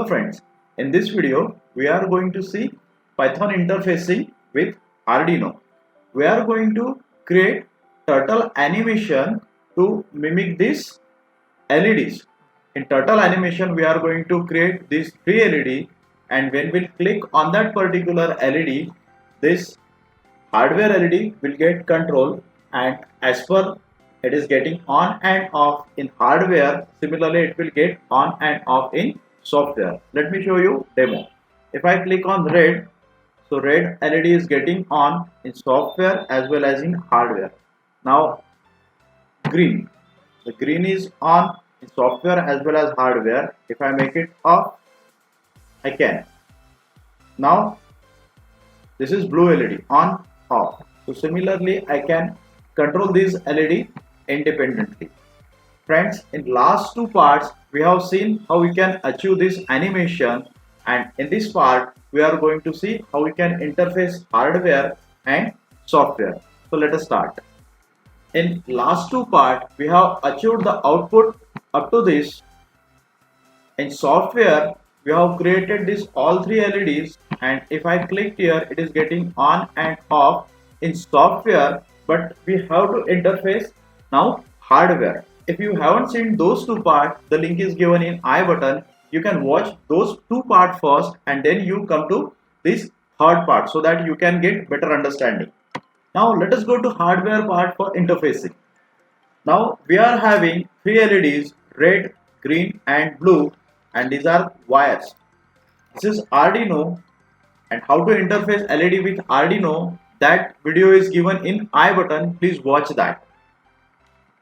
friends, in this video we are going to see Python interfacing with Arduino. We are going to create turtle animation to mimic these LEDs. In turtle animation we are going to create these 3 LED, and when we click on that particular LED, this hardware LED will get control, and as per it is getting on and off in hardware, similarly it will get on and off in software. Let me show you demo. If I click on red, so red LED is getting on in software as well as in hardware. Now green, the green is on in software as well as hardware. If I make it off, I can. Now this is blue LED, on, off. So similarly I can control this LED independently. Friends, in last two parts we have seen how we can achieve this animation, and in this part we are going to see how we can interface hardware and software. So let us start. In last two parts we have achieved the output up to this. In software we have created this all 3 LEDs, and if I click here it is getting on and off in software, but we have to interface now hardware. If you haven't seen those two parts, the link is given in I button. You can watch those two parts first and then you come to this third part so that you can get better understanding. Now let us go to hardware part for interfacing. Now we are having 3 LEDs, red, green and blue, and these are wires. This is Arduino, and how to interface LED with Arduino, that video is given in I button. Please watch that.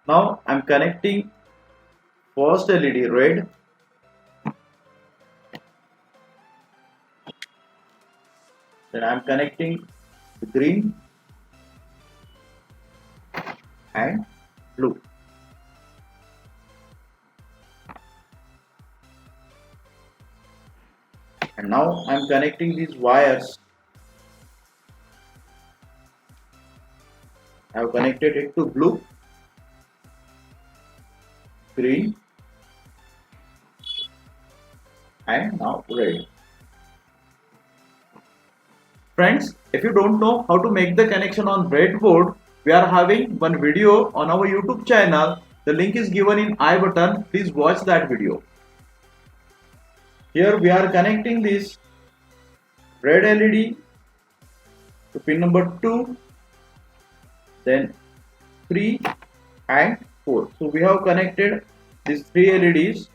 Now I am connecting first LED red, then I am connecting the green and blue. And now I am connecting these wires. I have connected it to blue, green and now red. Friends, if you don't know how to make the connection on breadboard, we are having one video on our YouTube channel. The link is given in I button. Please watch that video. Here we are connecting this red LED to pin number 2, then 3 and 4. So we have connected these 3 LEDs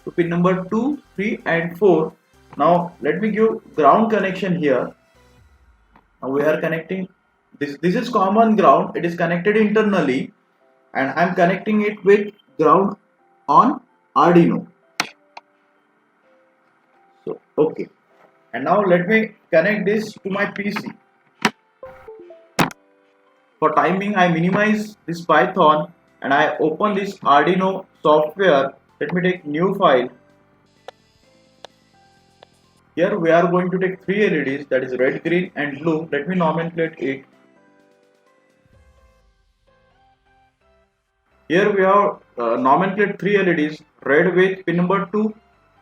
to pin number 2, 3 and 4. Now let me give ground connection here. Now we are connecting this is common ground. It is connected internally, and I am connecting it with ground on Arduino. So okay, and now let me connect this to my PC. For timing I minimize this Python and I open this Arduino software. Let me take new file. Here we are going to take 3 LEDs, that is red, green and blue. Let me nomenclate it. Here we have nomenclate 3 LEDs, red with pin number 2,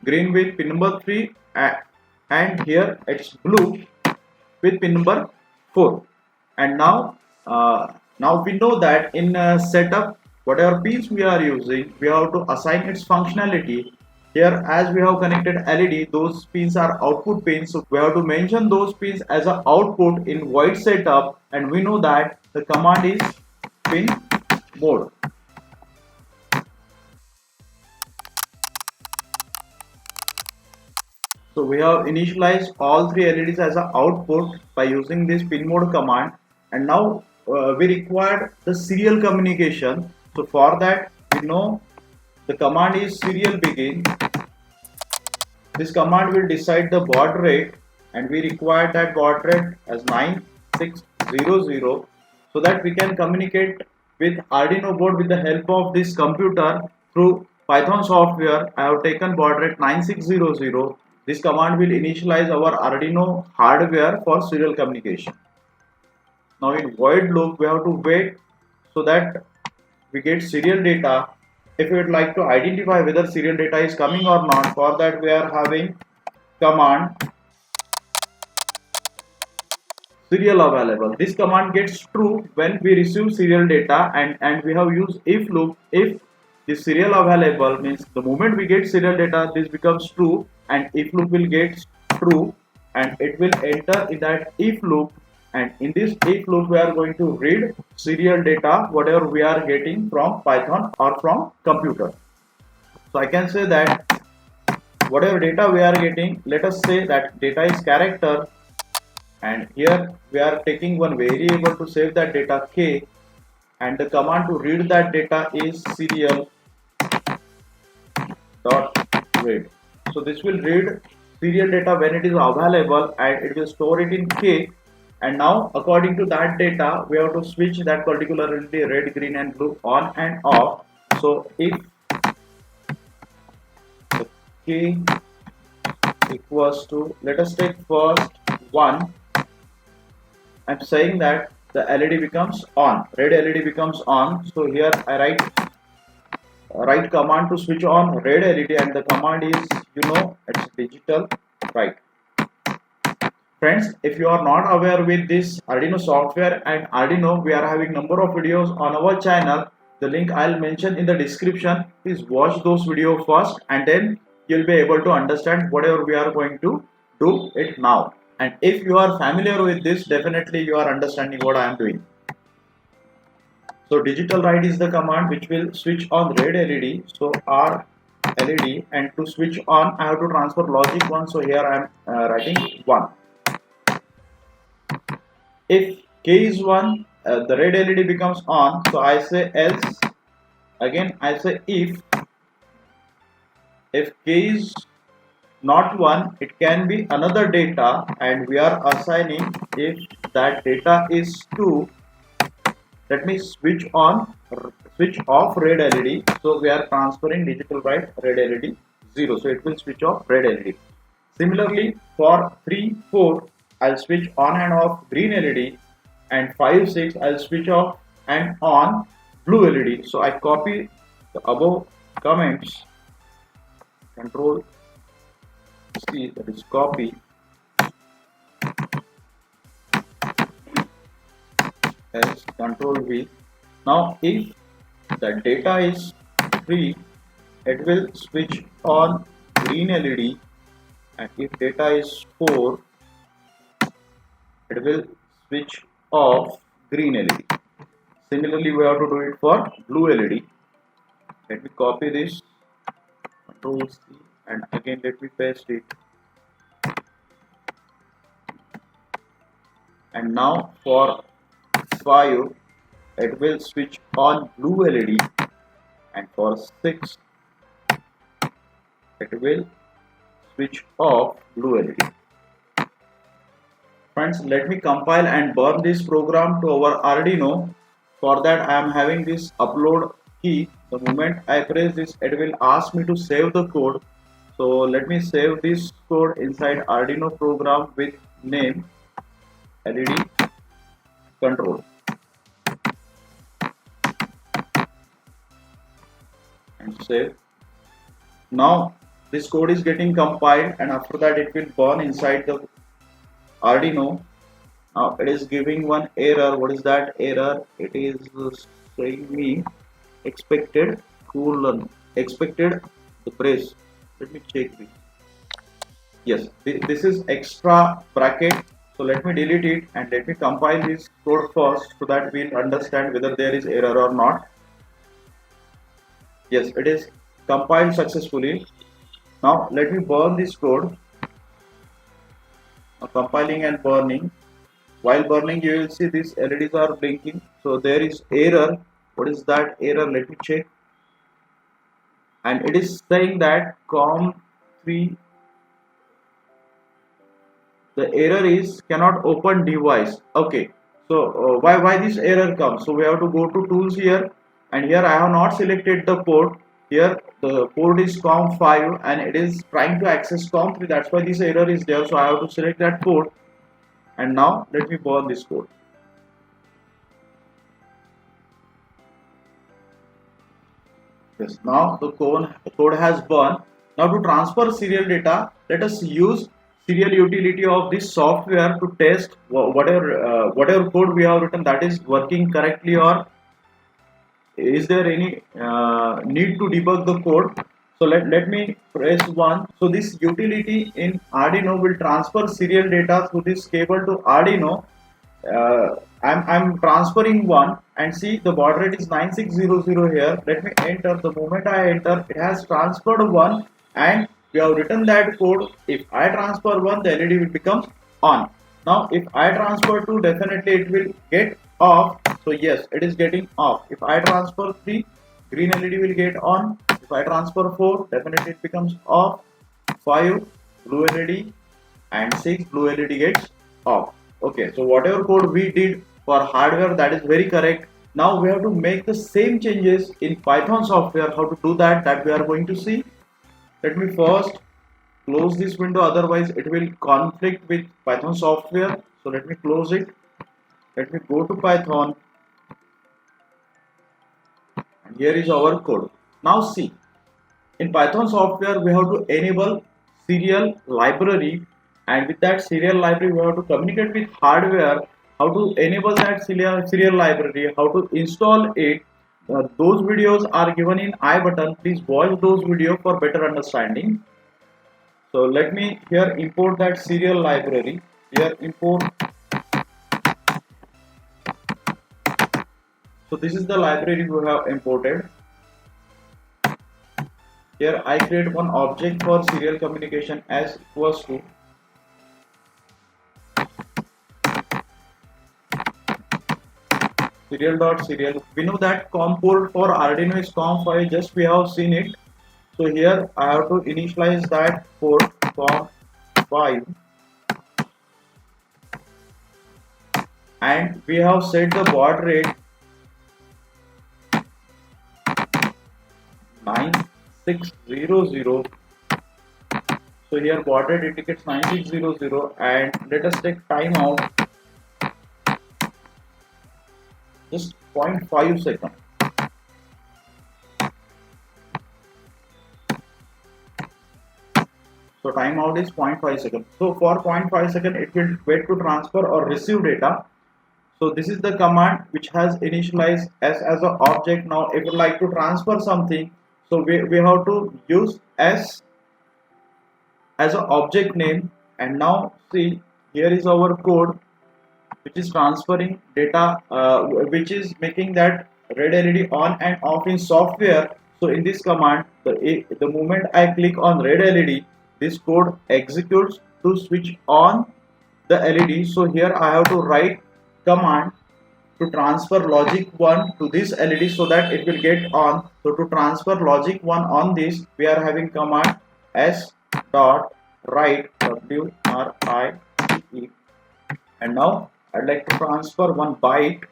green with pin number 3 and here it's blue with pin number 4. And now we know that in setup, whatever pins we are using, we have to assign its functionality. Here as we have connected LED, those pins are output pins, so we have to mention those pins as an output in void setup, and we know that the command is pin mode. So we have initialized all 3 LEDs as an output by using this pin mode command, and now we required the serial communication. So for that we know the command is serial begin. This command will decide the baud rate, and we require that baud rate as 9600 so that we can communicate with Arduino board with the help of this computer through Python software. I have taken baud rate 9600. This command will initialize our Arduino hardware for serial communication. Now in void loop we have to wait so that we get serial data. If we would like to identify whether serial data is coming or not, for that we are having command serial available. This command gets true when we receive serial data, and we have used if loop. If the serial available means the moment we get serial data, this becomes true, and if loop will get true, and it will enter in that if loop, and in this if loop we are going to read serial data whatever we are getting from Python or from computer. So I can say that whatever data we are getting, let us say that data is character, and here we are taking one variable to save that data k, and the command to read that data is serial dot read. So this will read serial data when it is available, and it will store it in k, and now according to that data we have to switch that particular LED red, green and blue on and off. So if the k equals to, let us take first 1, I'm saying that the LED becomes on, red LED becomes on. So here I write command to switch on red LED, and the command is, it's digital write. Friends, if you are not aware with this Arduino software and Arduino, we are having number of videos on our channel. The link I'll mention in the description. Please watch those videos first, and then you'll be able to understand whatever we are going to do it now. And if you are familiar with this, definitely you are understanding what I am doing. So digital write is the command which will switch on red LED. So R LED, and to switch on I have to transfer logic 1. So here I am writing 1. If k is 1, the red LED becomes on. So I say else. Again I say if k is not 1, it can be another data, and we are assigning if that data is 2. Let me switch off red LED. So we are transferring digital write red LED 0. So it will switch off red LED. Similarly for 3, 4, I'll switch on and off green LED, and 5, 6, I'll switch off and on blue LED. So I copy the above comments, Control C, that is copy, as Control V. Now if the data is 3, it will switch on green LED, and if data is 4, it will switch off green LED. Similarly we have to do it for blue LED. Let me copy this, Control C, and again let me paste it. And now for 5, it will switch on blue LED, and for 6, it will switch off blue LED. Friends, let me compile and burn this program to our Arduino. For that I am having this upload key. The moment I press this, it will ask me to save the code. So let me save this code inside Arduino program with name LED control, and save. Now this code is getting compiled, and after that it will burn inside the Arduino. Now it is giving one error. What is that error? It is saying me expected the press. Let me check this. Yes, this is extra bracket. So let me delete it, and let me compile this code first so that we'll understand whether there is error or not. Yes, it is compiled successfully. Now let me burn this code. Now, compiling and burning. While burning, you will see these LEDs are blinking. So there is error. What is that error? Let me check. And it is saying that COM3. The error is cannot open device. Okay. So why this error comes? So we have to go to tools here, and here I have not selected the port. Here the port is COM5 and it is trying to access COM3. That's why this error is there. So I have to select that port, and now let me burn this code. Yes, now the code has burned. Now to transfer serial data, let us use serial utility of this software to test whatever code we have written, that is working correctly, or is there any need to debug the code. So let me press 1. So this utility in Arduino will transfer serial data through this cable to Arduino. I'm transferring 1, and see the baud rate is 9600 here. Let me enter. The moment I enter, it has transferred 1, and we have written that code. If I transfer 1, the LED will become on. Now if I transfer 2, definitely it will get off. So yes, it is getting off. If I transfer 3, green LED will get on. If I transfer 4, definitely it becomes off. 5, blue LED, and 6, blue LED gets off. Okay, so whatever code we did for hardware, that is very correct. Now we have to make the same changes in Python software. How to do that we are going to see. Let me first close this window, otherwise it will conflict with Python software. So let me close it. Let me go to Python, and here is our code. Now see, in Python software we have to enable serial library, and with that serial library we have to communicate with hardware. How to enable that serial library, how to install it, those videos are given in I button. Please watch those videos for better understanding. So let me here import that serial library. Here import. So this is the library we have imported. Here I create one object for serial communication as equals to serial.serial. We know that COM port for Arduino is COM5, just we have seen it. So here I have to initialize that port COM5, and we have set the baud rate 9600. So here baud rate indicates 9600, and let us take timeout just 0.5 seconds. So timeout is 0.5 seconds. So for 0.5 seconds it will wait to transfer or receive data. So this is the command which has initialized s as an object. Now if you like to transfer something, so we have to use s as an object name. And now see, here is our code which is transferring data, which is making that red LED on and off in software. So in this command, the moment I click on red LED, this code executes to switch on the LED. So here I have to write command to transfer logic 1 to this LED so that it will get on. So to transfer logic 1 on this, we are having command s dot write, WRITE, and now I'd like to transfer 1 byte.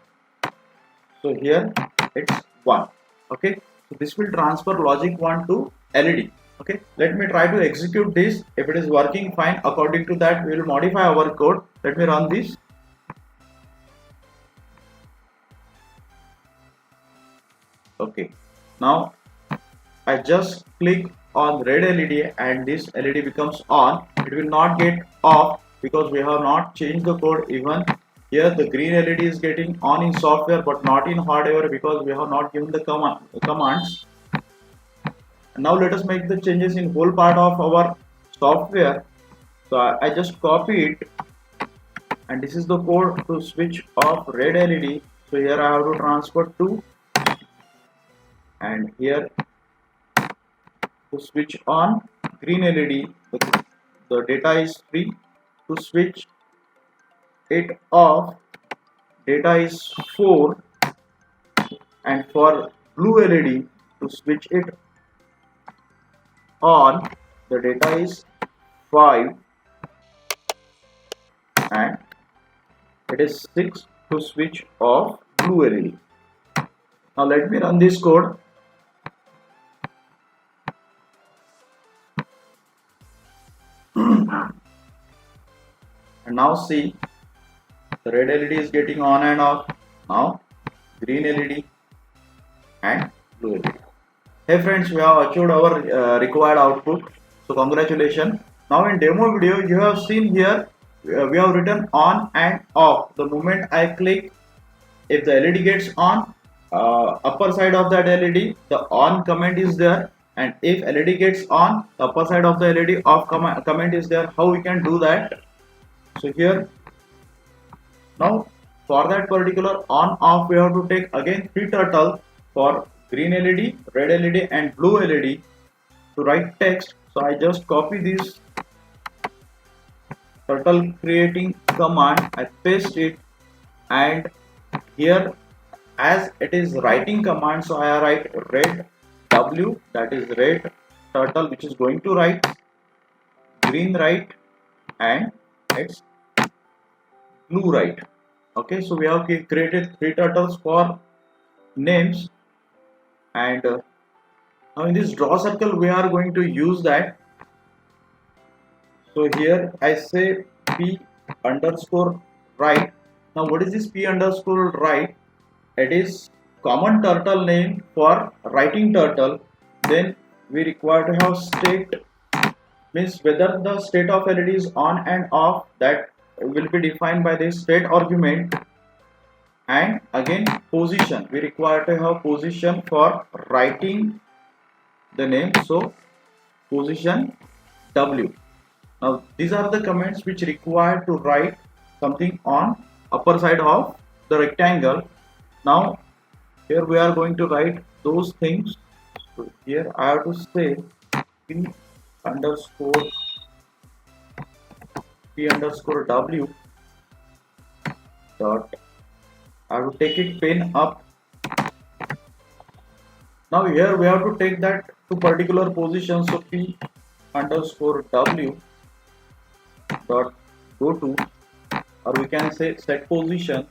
So here it's 1. Okay, so this will transfer logic 1 to LED. Okay, let me try to execute this. If it is working fine, according to that we will modify our code. Let me run this. Okay, now I just click on red LED and this LED becomes on. It will not get off because we have not changed the code. Even here the green LED is getting on in software but not in hardware because we have not given the commands. And now let us make the changes in whole part of our software. So I just copy it, and this is the code to switch off red LED. So here I have to transfer 2, and here to switch on green LED, the data is 3. To switch it off, data is 4, and for blue LED to switch it on, the data is 5, and it is 6 to switch off blue LED. Now let me run this code. And now see, the red LED is getting on and off. Now green LED and blue LED. Hey friends, we have achieved our required output. So congratulations. Now in demo video you have seen here we have written on and off. The moment I click, if the LED gets on, upper side of that LED the on command is there, and if LED gets on, the upper side of the LED off command is there. How we can do that? So here now for that particular on off we have to take again 3 turtle for green LED, red LED and blue LED to write text. So I just copy this turtle creating command, I paste it, and here as it is writing command, so I write red W, that is red turtle which is going to write, green write and it's blue write. Okay, so we have created 3 turtles for names, and now in this draw circle we are going to use that. So here I say p underscore write. Now what is this p underscore write? It is common turtle name for writing turtle. Then we require to have state, means whether the state of LED is on and off, that will be defined by this state argument. And again position, we require to have position for writing the name, so position W. Now these are the commands which require to write something on upper side of the rectangle. Now here we are going to write those things. So here I have to say p underscore W dot, I have to take it pen up. Now here we have to take that to particular position, so p underscore W dot go to, or we can say set position.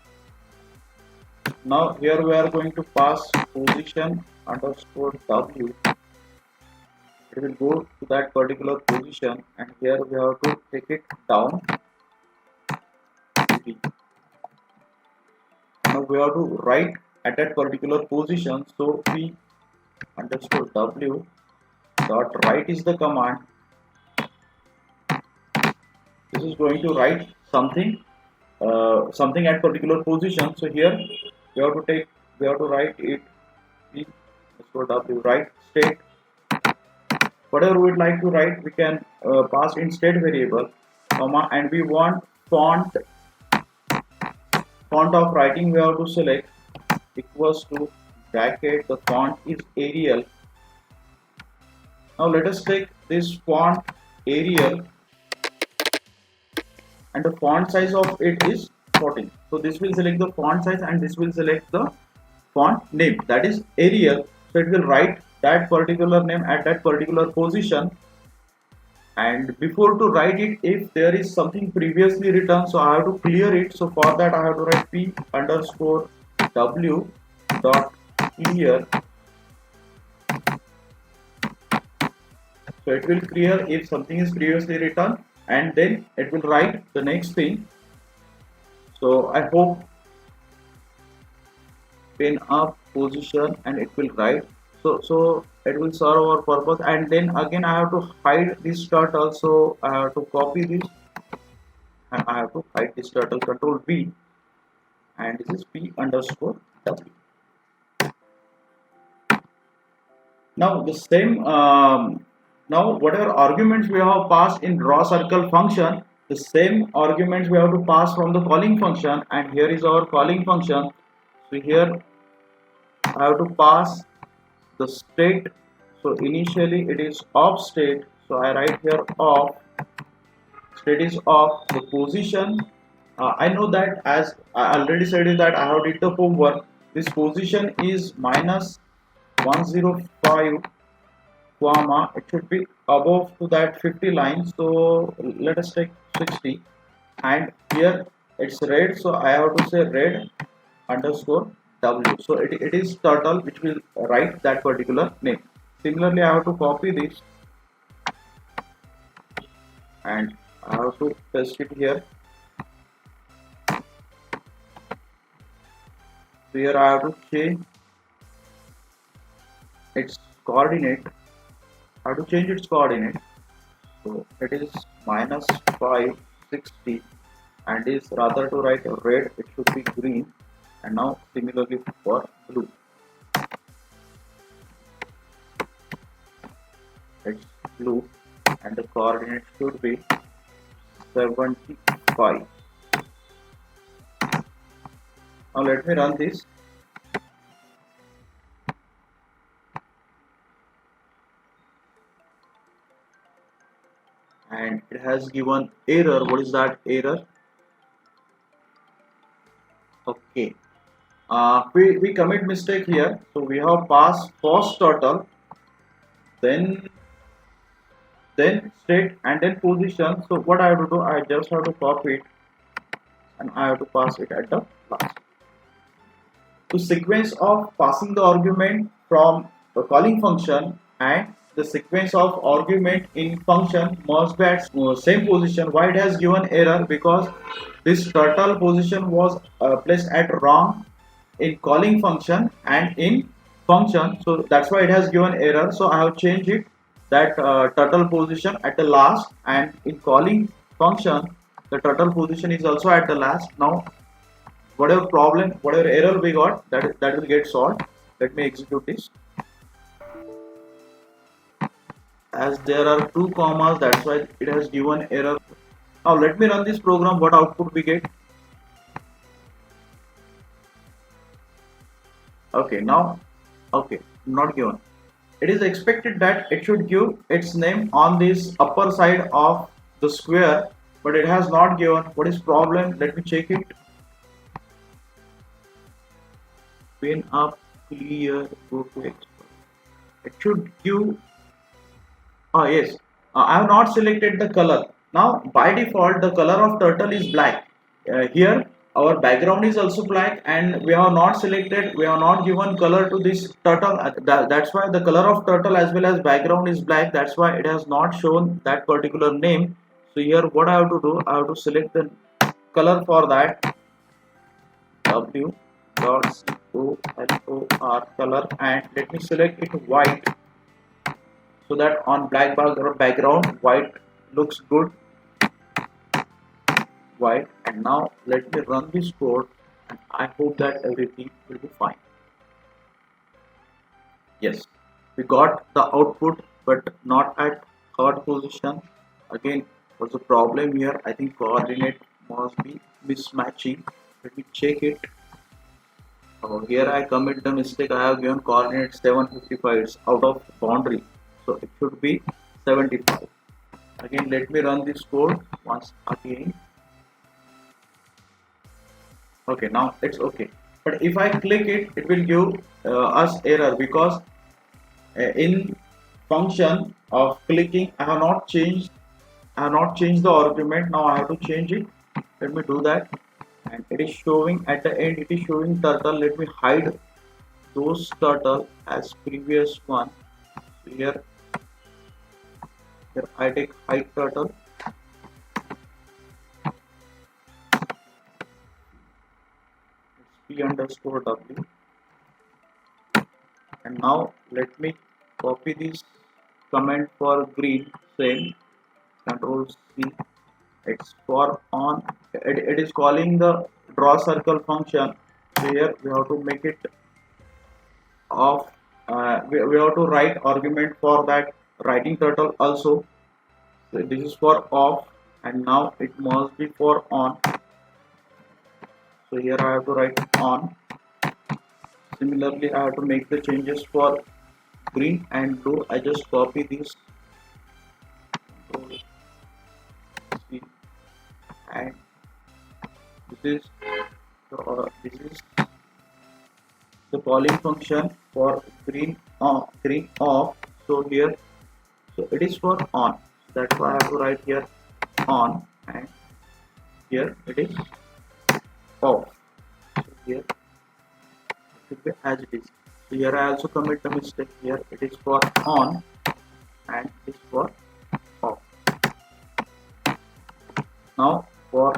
Now here we are going to pass position underscore W, it will go to that particular position, and here we have to take it down. Now we have to write at that particular position, so p underscore W dot write is the command. This is going to write something something at particular position. So here we have to write it p underscore W write state. Whatever we would like to write, we can pass in state variable, comma, and we want font of writing, we have to select equals to bracket, the font is Arial. Now let us take this font Arial, and the font size of it is 14. So this will select the font size, and this will select the font name, that is Arial. So it will write that particular name at that particular position. And before to write it, if there is something previously written, so I have to clear it. So for that I have to write p underscore W dot clear. So it will clear if something is previously written, and then it will write the next thing. So I hope pin up position, and it will write. So it will serve our purpose. And then again I have to hide this turtle, so I have to copy this and I have to hide this turtle, control V, and this is p underscore W. Now the same now whatever arguments we have passed in draw circle function, the same arguments we have to pass from the calling function, and here is our calling function. So here I have to pass the state. So initially it is off state, so I write here off, state is off. The position, I know that, as I already said, is that I have did the homework, this position is minus 105 comma, it should be above to that 50 lines, so let us take 60, and here it's red, so I have to say red underscore W. So it is turtle which will write that particular name. Similarly I have to copy this and I have to paste it here. So here I have to change its coordinate. I have to change its coordinate. So it is minus 560, and is rather to write red, it should be green. And now similarly for blue, it's blue, and the coordinate should be 75. Now let me run this. And it has given error. What is that error? Okay. We commit mistake here. So we have passed first total, then state, and then position. So what I have to do, I just have to copy it and I have to pass it at the last. To sequence of passing the argument from the calling function and the sequence of argument in function must be at same position. Why it has given error? Because this turtle position was placed at wrong in calling function and in function, so that's why it has given error. So I have changed it, that turtle position at the last, and in calling function the turtle position is also at the last. Now whatever problem, whatever error we got, that will get solved. Let me execute this. As there are two commas, that's why it has given error. Now let me run this program. What output we get? Okay, now, okay, not given. It is expected that it should give its name on this upper side of the square, but it has not given. What is problem? Let me check it. Pin up, clear, go to export. It should give. Yes, I have not selected the color. Now by default the color of turtle is black. Here our background is also black, and we have not selected, we have not given color to this turtle. That's why the color of turtle as well as background is black. That's why it has not shown that particular name. So here what I have to do, I have to select the color for that. W dot color color, and let me select it white, so that on black background white looks good. White. And now let me run this code, and I hope that everything will be fine. Yes, we got the output, but not at third position. Again, what's the problem here? I think coordinate must be mismatching. Let me check it. Here I commit the mistake. I have given coordinate 755. It's out of boundary, so it should be 75. Again, let me run this code once again. Okay, now it's okay. But if I click it, it will give us error, because in function of clicking, I have not changed the argument. Now I have to change it. Let me do that. And it is showing at the end, it is showing turtle. Let me hide those turtle as previous one. So here I take hide turtle. It's p underscore w. And now let me copy this command for green. Same, control C. It's for on. It is calling the draw circle function. So here we have to make it off. We have to write argument for that writing turtle also. So this is for off, and now it must be for on. So here I have to write on. Similarly, I have to make the changes for green and blue. I just copy this, and this is the calling function for green off. So here, so it is for on. That's why I have to write here on, and here it is off. So here it should be as it is. So here I also commit the mistake. Here it is for on and it is for off. Now for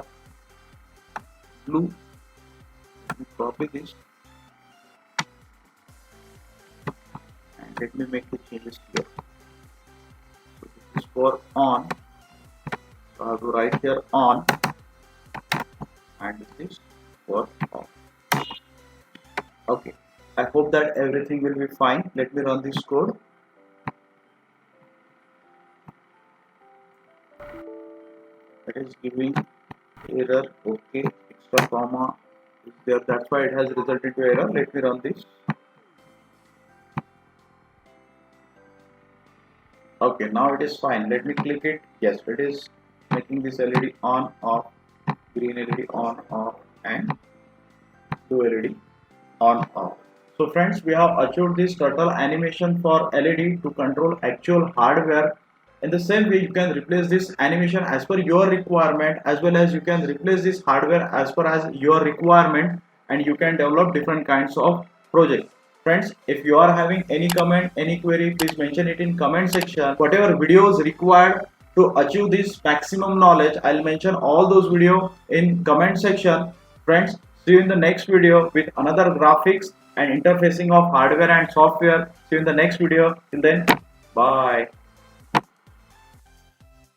blue, copy this and let me make the changes here. So this is for on. So I have to write here on, and this is for off. Okay, I hope that everything will be fine. Let me run this code. It is giving error. Okay, extra comma is there, that's why it has resulted to error. Let me run this. Okay, now it is fine. Let me click it. Yes, it is making this LED on, off, green LED on, off, and blue LED on, off. So friends, we have achieved this turtle animation for LED to control actual hardware. In the same way, you can replace this animation as per your requirement, as well as you can replace this hardware as per as your requirement, and you can develop different kinds of projects. Friends, if you are having any comment, any query, please mention it in comment section. Whatever videos required to achieve this maximum knowledge, I'll mention all those videos in comment section. Friends, see you in the next video with another graphics and interfacing of hardware and software. See you in the next video. Till then, bye.